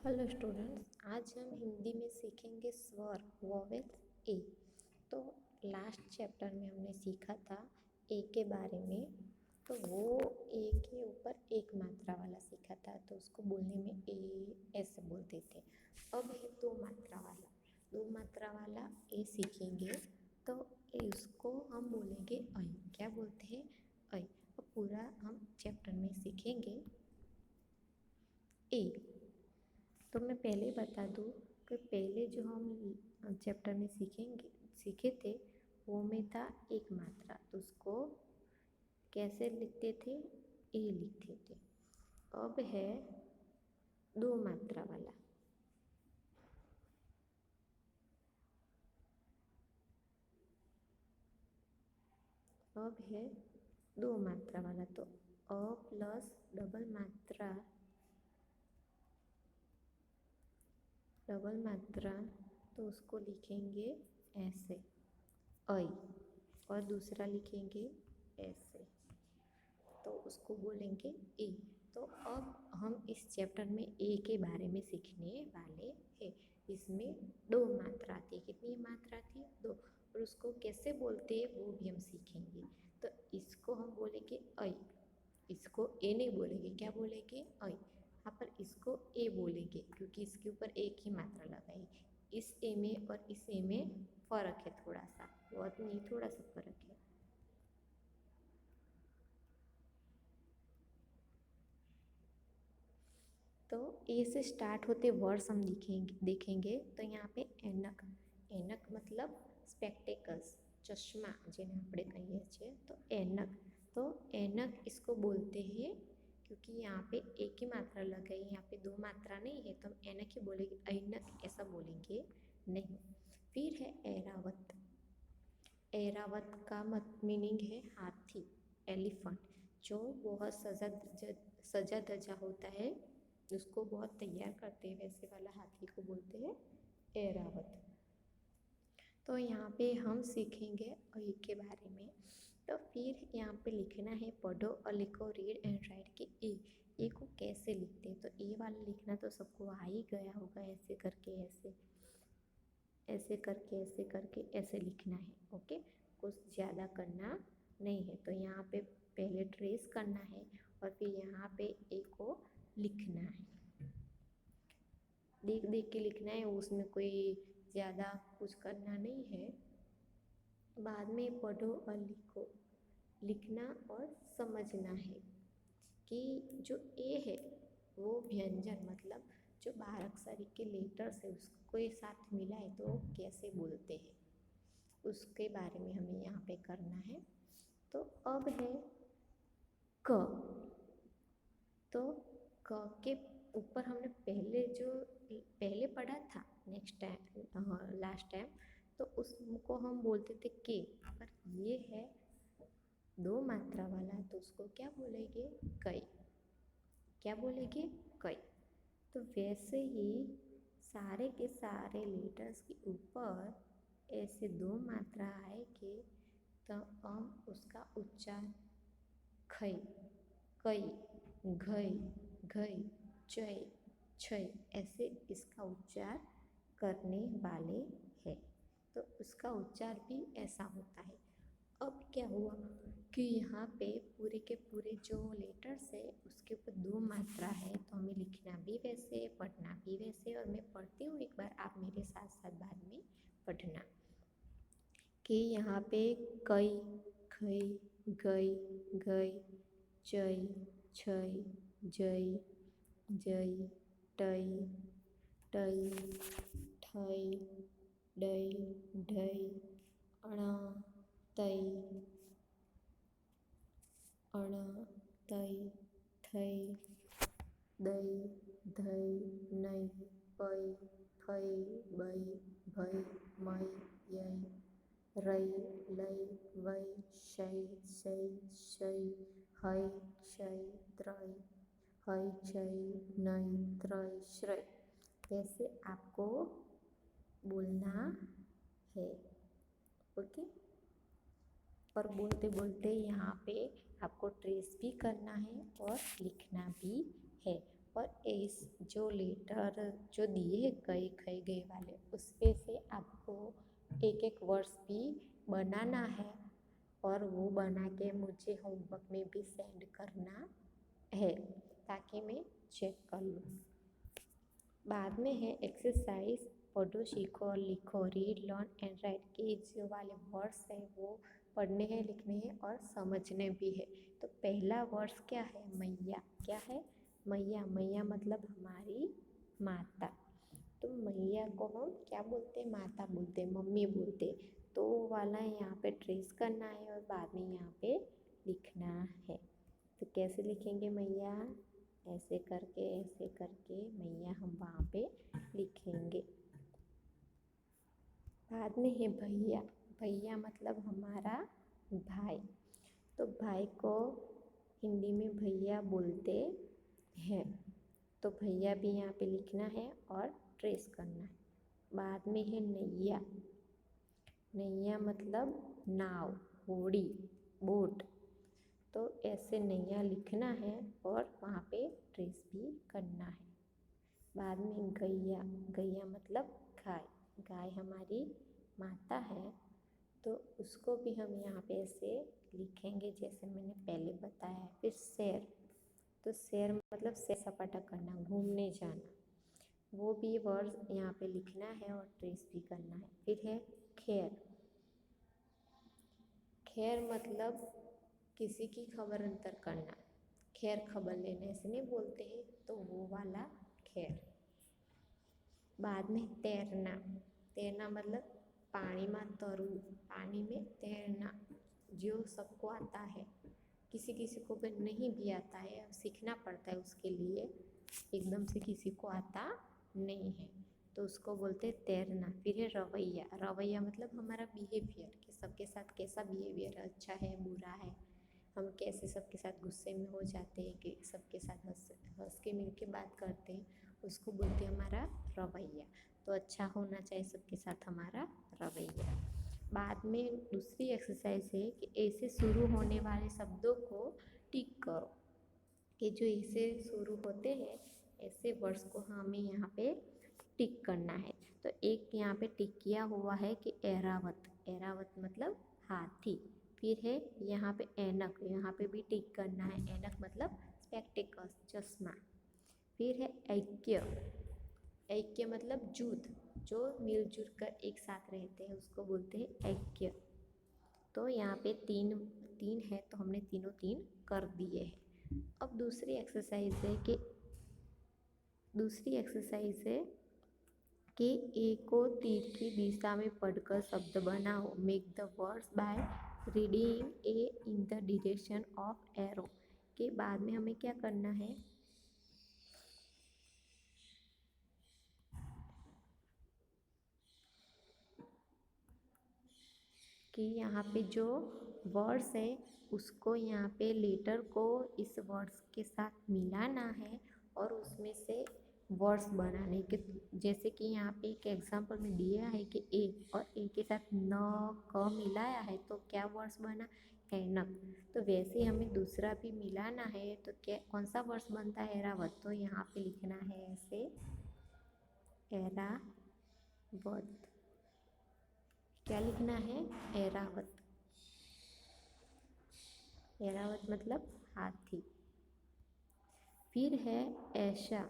Hello students, आज हम हिंदी में सीखेंगे स्वर वॉवेल्स ए। तो लास्ट चैप्टर में हमने सीखा था ए के बारे में। तो वो ए के ऊपर एक मात्रा वाला सीखा था, तो उसको बोलने में ए ऐसे बोलते थे। अब है दो मात्रा वाला ए सीखेंगे। तो उसको हम बोलेंगे ऐ। क्या बोलते हैं? ऐ। अब पूरा हम चैप्टर में सीखेंगे ए। तो मैं पहले ही बता दूँ कि पहले जो हम चैप्टर में सीखे थे वो में था एक मात्रा, तो उसको कैसे लिखते थे? ए लिखते थे। अब है दो मात्रा वाला। अब है दो मात्रा वाला, तो अ प्लस डबल मात्रा, तो उसको लिखेंगे ऐसे ऐ, और दूसरा लिखेंगे ऐसे, तो उसको बोलेंगे ए। तो अब हम इस चैप्टर में ए के बारे में सीखने वाले हैं। इसमें दो मात्रा थी। कितनी मात्रा थी? दो। और उसको कैसे बोलते हैं वो भी हम सीखेंगे। तो इसको हम बोलेंगे ऐ। इसको ए नहीं बोलेंगे, क्या बोलेंगे? ऐ। यहाँ पर इसको ए बोलेंगे क्योंकि इसके ऊपर एक ही मात्रा लगाई। इस ए में और इस ए में फ़र्क है, थोड़ा सा, बहुत नहीं, थोड़ा सा फ़र्क है। तो ए से स्टार्ट होते वर्ड्स हम देखेंगे। तो यहाँ पे एनक। एनक मतलब स्पेक्टेकल्स, चश्मा જેને આપણે કહીએ છીએ, तो एनक। तो एनक इसको बोलते हैं क्योंकि यहाँ पे एक ही मात्रा लगाई, यहाँ पे दो मात्रा नहीं है, तो हम एनक ही बोलेंगे, ऐनक ऐसा बोलेंगे नहीं। फिर है ऐरावत। ऐरावत का मीनिंग है हाथी, एलिफेंट। जो बहुत सजा धजा होता है, उसको बहुत तैयार करते हैं, वैसे वाला हाथी को बोलते हैं ऐरावत। तो यहाँ पे हम सीखेंगे ऐ के बारे में। तो फिर यहाँ पे लिखना है, पढ़ो और लिखो, रीड एंड राइट के ए को कैसे लिखते हैं। तो ए वाला लिखना तो सबको आ ही गया होगा, ऐसे करके, ऐसे ऐसे करके, ऐसे करके, ऐसे लिखना है। ओके, कुछ ज़्यादा करना नहीं है। तो यहाँ पे पहले ट्रेस करना है और फिर यहाँ पे ए को लिखना है, देख देख के लिखना है, उसमें कोई ज़्यादा कुछ करना नहीं है। बाद में पढ़ो और लिखो, लिखना और समझना है कि जो ए है वो व्यंजन, मतलब जो 12 अक्षरी के लेटर्स है उसको एक साथ मिलाए तो कैसे बोलते हैं, उसके बारे में हमें यहाँ पे करना है। तो अब है क। तो क के ऊपर हमने पहले पढ़ा था, लास्ट टाइम, तो उसको हम बोलते थे के। पर ये है दो मात्रा वाला, तो उसको क्या बोलेंगे? कई। क्या बोलेंगे? कई। तो वैसे ही सारे के सारे लेटर्स के ऊपर ऐसे दो मात्रा आएगी, तो हम उसका उच्चार खई, कई, घई, घई, चय, छय, ऐसे इसका उच्चार करने वाले हैं। तो उसका उच्चार भी ऐसा होता है। अब क्या हुआ कि यहाँ पे पूरे के पूरे जो लेटर्स है उसके ऊपर दो मात्रा है, तो हमें लिखना भी वैसे, पढ़ना भी वैसे। और मैं पढ़ती हूँ, एक बार आप मेरे साथ साथ बाद में पढ़ना कि यहाँ पे कई, खई, गई, गई, चई, छई, जई, जई, टई, टई, ठई, डई, ढई, अणा, तई, अण, तई, थई, दई, धई, नई, पई, फई, बई, भई, मई, यई, रई, लई, वई, शई, सई, शई, हई, क्षई, त्रई, हई, क्षई, नई, त्रई, श्रई। वैसे आपको बोलना है। ओके, और बोलते बोलते यहाँ पे आपको ट्रेस भी करना है और लिखना भी है। और एस जो लेटर जो दिए गए गए गए वाले उस पे से आपको एक एक वर्ड्स भी बनाना है और वो बना के मुझे होमवर्क में भी सेंड करना है ताकि मैं चेक कर लूँ। बाद में है एक्सरसाइज, पढ़ो सीखो और लिखो, रीड लर्न एंड राइट के जो वाले वर्ड्स हैं वो पढ़ने हैं, लिखने हैं और समझने भी है। तो पहला वर्ड्स क्या है? मैया। क्या है? मैया। मैया मतलब हमारी माता। तो मैया को हम क्या बोलते हैं? माता बोलते हैं, मम्मी बोलते हैं। तो वो वाला यहाँ पे ट्रेस करना है और बाद में यहाँ पे लिखना है। तो कैसे लिखेंगे मैया? ऐसे करके मैया हम वहाँ पे लिखेंगे। बाद में है भैया। भैया मतलब हमारा भाई। तो भाई को हिंदी में भैया बोलते हैं। तो भैया भी यहाँ पे लिखना है और ट्रेस करना है। बाद में है नैया। नैया मतलब नाव, होड़ी, बोट। तो ऐसे नैया लिखना है और वहाँ पे ट्रेस भी करना है। बाद में गैया। गैया मतलब गाय। गाय हमारी माता है। तो उसको भी हम यहाँ पे ऐसे लिखेंगे जैसे मैंने पहले बताया। फिर शेर। तो शेर मतलब सैर सपाटा करना, घूमने जाना। वो भी वर्ड यहाँ पे लिखना है और ट्रेस भी करना है। फिर है खैर। खैर मतलब किसी की खबर अंतर करना, खैर खबर लेने ऐसे नहीं बोलते हैं, तो वो वाला खैर। बाद में तैरना। तैरना मतलब पानी में तरવું, पानी में तैरना जो सबको आता है। किसी किसी को भी नहीं भी आता है, सीखना पड़ता है उसके लिए, एकदम से किसी को आता नहीं है, तो उसको बोलते हैं तैरना। फिर है रवैया। रवैया मतलब हमारा बिहेवियर, कि सबके साथ कैसा बिहेवियर, अच्छा है बुरा है, हम कैसे सबके साथ गुस्से में हो जाते हैं कि सबके साथ हंस के मिल के बात करते हैं, उसको बोलते हैं हमारा रवैया। तो अच्छा होना चाहिए सबके साथ हमारा रवैया। बाद में दूसरी एक्सरसाइज है कि ऐसे शुरू होने वाले शब्दों को टिक करो, कि जो ऐसे शुरू होते हैं ऐसे वर्ड्स को हमें यहाँ पे टिक करना है। तो एक यहाँ पे टिक किया हुआ है कि ऐरावत। ऐरावत मतलब हाथी। फिर है यहाँ पे ऐनक, यहाँ पे भी टिक करना है। ऐनक मतलब स्पेक्टिकल्स, चश्मा। फिर है ऐक्य। ऐक्य मतलब जुट, जो मिलजुल कर एक साथ रहते हैं उसको बोलते हैं ऐक्य। तो यहाँ पे तीन तीन है तो हमने तीनों तीन कर दिए हैं। अब दूसरी एक्सरसाइज है कि ए को तीर की दिशा में पढ़कर शब्द बनाओ। Make the words by reading A in the direction of arrow. के बाद में हमें क्या करना है कि यहाँ पे जो वर्ड्स है उसको यहाँ पे लेटर को इस वर्ड्स के साथ मिलाना है और उसमें से वर्ड्स बनाने के। जैसे कि यहाँ पे एक एग्जांपल में दिया है कि ए और ए के साथ न क मिलाया है तो क्या वर्ड्स बना? ऐनक। तो वैसे हमें दूसरा भी मिलाना है तो क्या कौन सा वर्ड्स बनता है? ऐरावत। तो यहाँ पे लिखना है ऐसे ऐरावत। क्या लिखना है? ऐरावत। ऐरावत मतलब हाथी। फिर है ऐसा।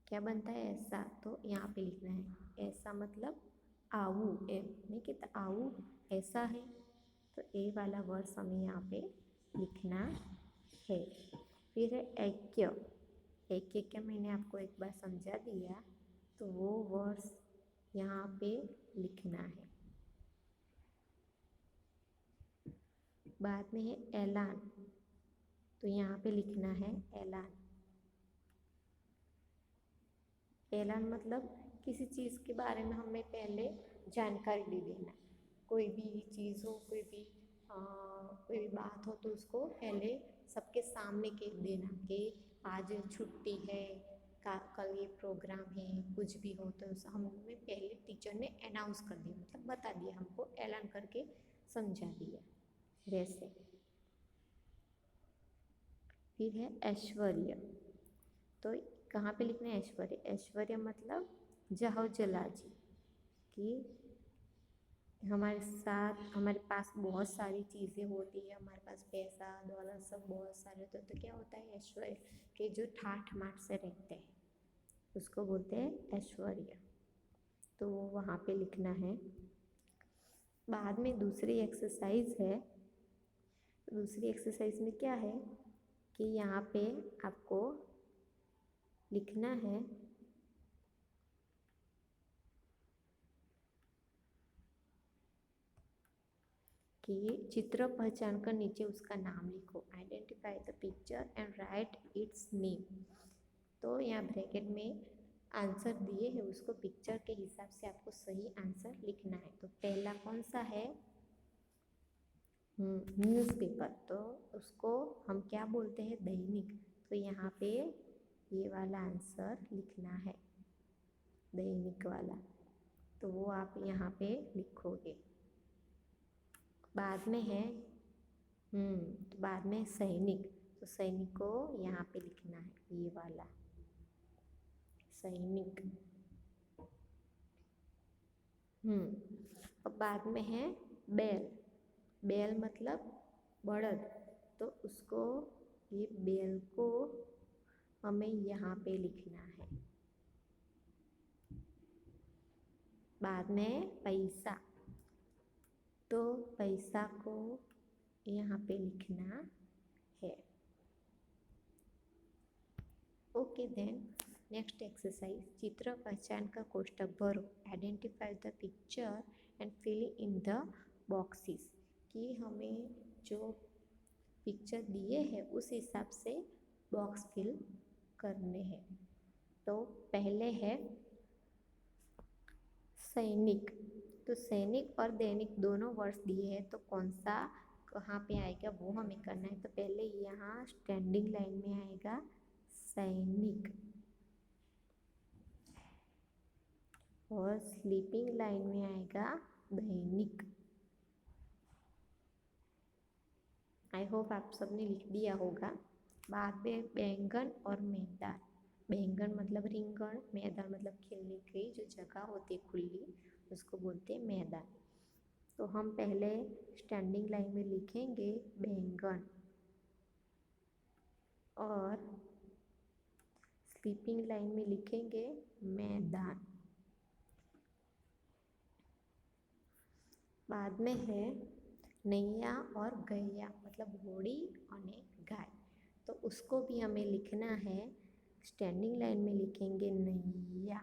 क्या बनता है? ऐसा। तो यहाँ पे लिखना है ऐसा मतलब आऊ। ए नहीं कहता आऊ, ऐसा है। तो ए वाला वर्ड्स हमें यहाँ पे लिखना है। फिर है ऐक्य। ऐक्य क्या मैंने आपको एक बार समझा दिया, तो वो वर्ड्स यहाँ पे लिखना है। बाद में है ऐलान। तो यहाँ पे लिखना है ऐलान। ऐलान मतलब किसी चीज़ के बारे में हमें पहले जानकारी दे देना। कोई भी चीज़ हो, कोई भी बात हो तो उसको पहले सबके सामने के देना कि आज छुट्टी है, कल ये प्रोग्राम है, कुछ भी हो तो हमें पहले टीचर ने अनाउंस कर दिया, मतलब बता दिया, हमको ऐलान करके समझा दिया वैसे। फिर है ऐश्वर्य। तो कहाँ पे लिखना है? ऐश्वर्य। ऐश्वर्य मतलब जाहो जला जी, कि हमारे साथ हमारे पास बहुत सारी चीज़ें होती है, हमारे पास पैसा दौलत सब बहुत सारे होते हैं, तो क्या होता है? ऐश्वर्य, कि जो ठाठ माठ से रहते हैं उसको बोलते हैं ऐश्वर्य। तो वो वहाँ पे लिखना है। बाद में दूसरी एक्सरसाइज है। दूसरी एक्सरसाइज में क्या है कि यहाँ पे आपको लिखना है कि चित्र पहचान कर नीचे उसका नाम लिखो। Identify the picture and right it's name. तो यहाँ ब्रैकेट में आंसर दिए हैं, उसको पिक्चर के हिसाब से आपको सही आंसर लिखना है। तो पहला कौन सा है? न्यूज़पेपर। तो उसको हम क्या बोलते हैं? दैनिक। तो यहाँ पे ये वाला आंसर लिखना है, दैनिक वाला। तो वो आप यहाँ पे लिखोगे। बाद में है तो बाद में सैनिक। तो सैनिक को यहाँ पे लिखना है, ये वाला सैनिक। अब बाद में है बैल। बैल मतलब बड़द। तो उसको, ये बैल को हमें यहाँ पे लिखना है। बाद में पैसा। तो पैसा को यहाँ पे लिखना है। ओके देन नेक्स्ट एक्सरसाइज, चित्र पहचान का कोष्ठक भरो। Identify the picture and fill in the boxes. कि हमें जो पिक्चर दिए हैं उस हिसाब से बॉक्स फिल करने हैं। तो पहले है सैनिक। तो सैनिक और दैनिक दोनों वर्ड्स दिए हैं, तो कौन सा कहाँ पे आएगा वो हमें करना है। तो पहले यहाँ स्टैंडिंग लाइन में आएगा सैनिक, और स्लीपिंग लाइन में आएगा दैनिक। आई होप आप सबने लिख दिया होगा। बाद में बैंगन और मैदान। बैंगन मतलब रिंगण, मैदान मतलब खेलने की जो जगह होती है खुली, उसको बोलते हैं मैदान। तो हम पहले स्टैंडिंग लाइन में लिखेंगे बैंगन, और स्लीपिंग लाइन में लिखेंगे मैदान। बाद में है नैया और गैया, मतलब घोड़ी और गाय। तो उसको भी हमें लिखना है। स्टैंडिंग लाइन में लिखेंगे नैया,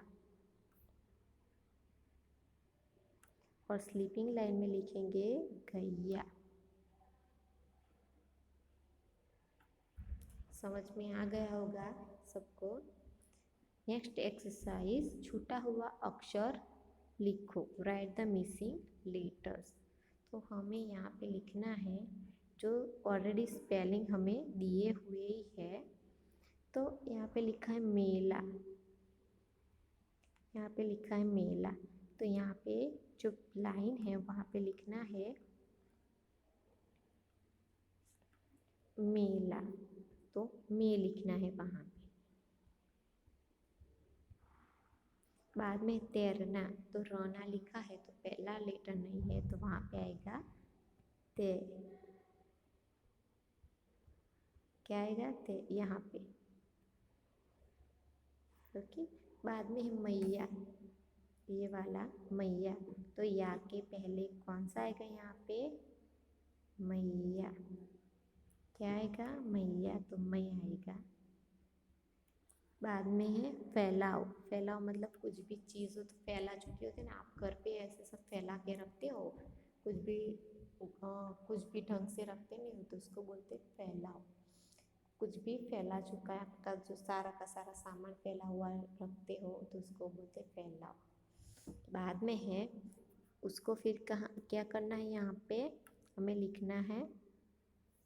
और स्लीपिंग लाइन में लिखेंगे गैया। समझ में आ गया होगा सबको। नेक्स्ट एक्सरसाइज, छूटा हुआ अक्षर लिखो। Right the missing letters. तो हमें यहाँ पे लिखना है जो ऑलरेडी स्पेलिंग हमें दिए हुए ही है। तो यहाँ पे लिखा है मेला, यहाँ पे लिखा है मेला। तो यहाँ पे जो लाइन है वहाँ पे लिखना है मेला। तो मे लिखना है वहाँ पे। बाद में तैरना। तो रोना लिखा है तो पहला लेटर नहीं है, तो वहाँ पे आएगा ते। क्या आएगा? ते यहाँ पे। ओके। बाद में है मैया, ये वाला मैया। तो या के पहले कौन सा आएगा? यहाँ पे मैया। क्या आएगा? मैया। तो मैं आएगा। बाद में है फैलाओ। फैलाओ मतलब कुछ भी चीज़ हो तो फैला चुकी होती है ना, आप घर पे ऐसे सब फैला के रखते हो, कुछ भी ढंग से रखते नहीं हो, तो उसको बोलते फैलाओ। कुछ भी फैला चुका है, आपका जो सारा का सारा सामान फैला हुआ रखते हो, तो उसको बोलते फैलाओ। बाद में है उसको फिर कहाँ क्या करना है? यहाँ पे हमें लिखना है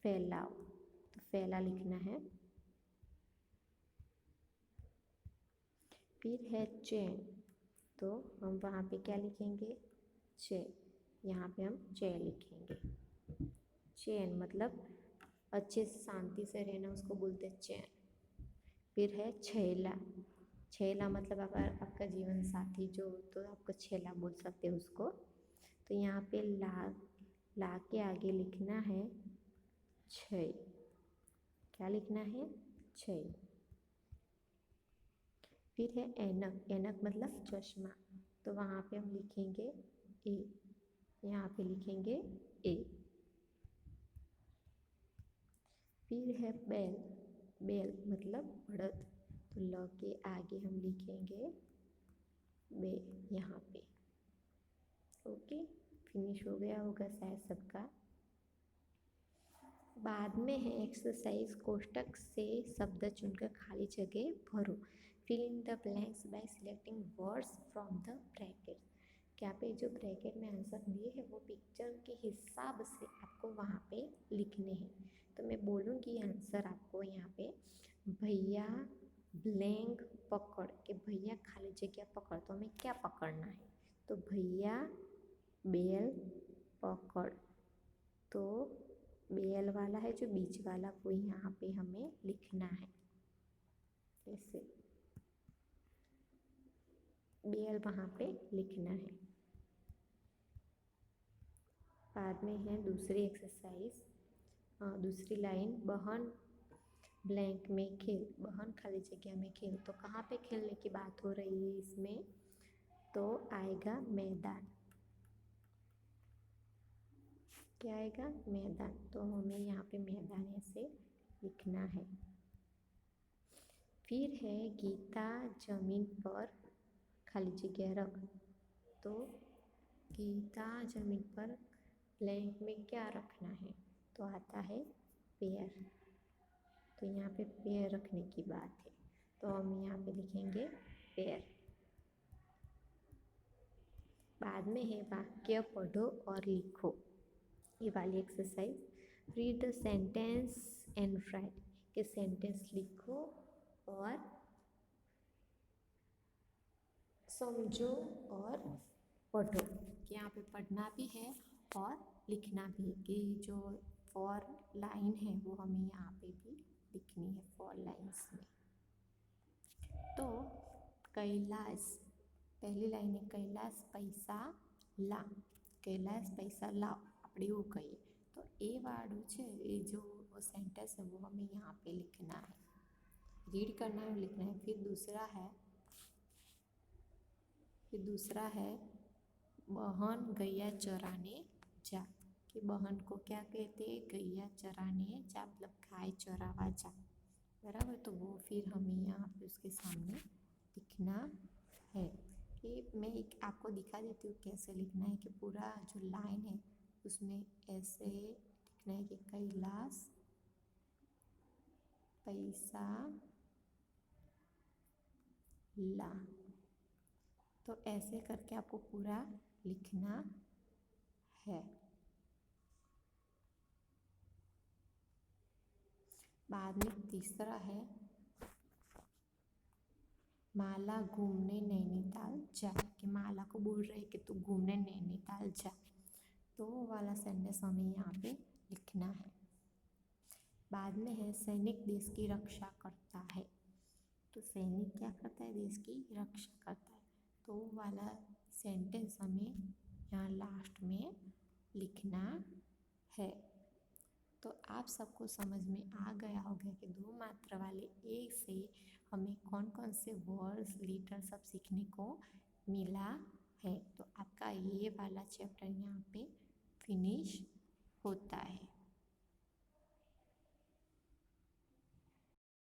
फैलाओ। तो फैला लिखना है। फिर है चैन। तो हम वहाँ पे क्या लिखेंगे? चैन। यहाँ पे हम चैन लिखेंगे। चैन मतलब अच्छे से शांति से रहना, उसको बोलते हैं चैन। फिर है छैला। छैला मतलब अगर आपका जीवन साथी जो, तो आपको छैला बोल सकते हो उसको। तो यहाँ पे ला के आगे लिखना है छै। क्या लिखना है? छै। फिर है ऐनक। ऐनक मतलब चश्मा, तो वहाँ पे हम लिखेंगे ए। यहाँ पे लिखेंगे ए। फिर है बैल। बैल मतलब बड़द, तो ल के आगे हम लिखेंगे बे यहाँ पे। ओके, फिनिश हो गया होगा शायद सबका। बाद में है एक्सरसाइज, कोष्टक से शब्द चुनकर खाली जगह भरो। Fill in the blanks by selecting words from the bracket. क्या पे जो ब्रैकेट में आंसर दिए हैं वो पिक्चर के हिसाब से आपको वहाँ पे लिखने हैं। तो मैं बोलूँगी आंसर आपको यहाँ पे, भैया ब्लैंक पकड़ के, भैया खाली जगह पकड़, तो हमें क्या पकड़ना है? तो भैया बेल पकड़, तो बेल वाला है जो बीच वाला वो यहाँ पे हमें लिखना है। ऐसे बेल वहाँ पे लिखना है। बाद में है दूसरी एक्सरसाइज, दूसरी लाइन, बहन ब्लैंक में खेल, बहन खाली जगह में खेल। तो कहाँ पे खेलने की बात हो रही है इसमें? तो आएगा मैदान। क्या आएगा? मैदान। तो हमें यहाँ पे मैदान ऐसे लिखना है। फिर है गीता जमीन पर खाली जगह रख, तो गीता जमीन पर ब्लैंक में क्या रखना है? तो आता है पैर, तो यहाँ पे पैर रखने की बात है, तो हम यहाँ पे लिखेंगे पैर। बाद में है वाक्य पढ़ो और लिखो, ये वाली exercise. Read the sentence and right, के सेंटेंस लिखो और समझो और पढ़ो। कि यहाँ पे पढ़ना भी है और लिखना भी है, कि जो 4 लाइन है वो हमें यहाँ पे भी लिखनी है 4 लाइन्स में। तो कैलाश, पहली लाइन है कैलाश पैसा ला, कैलाश पैसा लाओ આપણે એવું કહીએ। तो ए वाળું છે એ जो सेंटेंस है वो हमें यहाँ पे लिखना है, रीड करना है और लिखना है। फिर दूसरा है बहन गैया चराने जा, कि बहन को क्या कहते हैं? गैया चराने जा, मतलब गाय चरावा जा, बराबर। तो वो फिर हमें यहाँ पे उसके सामने लिखना है। कि मैं एक आपको दिखा देती हूँ कैसे लिखना है, कि पूरा जो लाइन है उसमें ऐसे लिखना है कि कैलाश पैसा ला, तो ऐसे करके आपको पूरा लिखना है। बाद में तीसरा है माला घूमने नैनीताल जा, कि माला को बोल रहे कि तू घूमने नैनीताल जा, तो वो वाला सेंटेंस हमें यहाँ पे लिखना है। बाद में है सैनिक देश की रक्षा करता है, तो सैनिक क्या करता है? देश की रक्षा करता है, तो वो वाला सेंटेंस हमें यहाँ लास्ट में लिखना है। तो आप सबको समझ में आ गया होगा कि 2 मात्रा वाले ए से हमें कौन कौन से वर्ड्स लेटर सब सीखने को मिला है। तो आपका ये वाला चैप्टर यहाँ पे फिनिश होता है।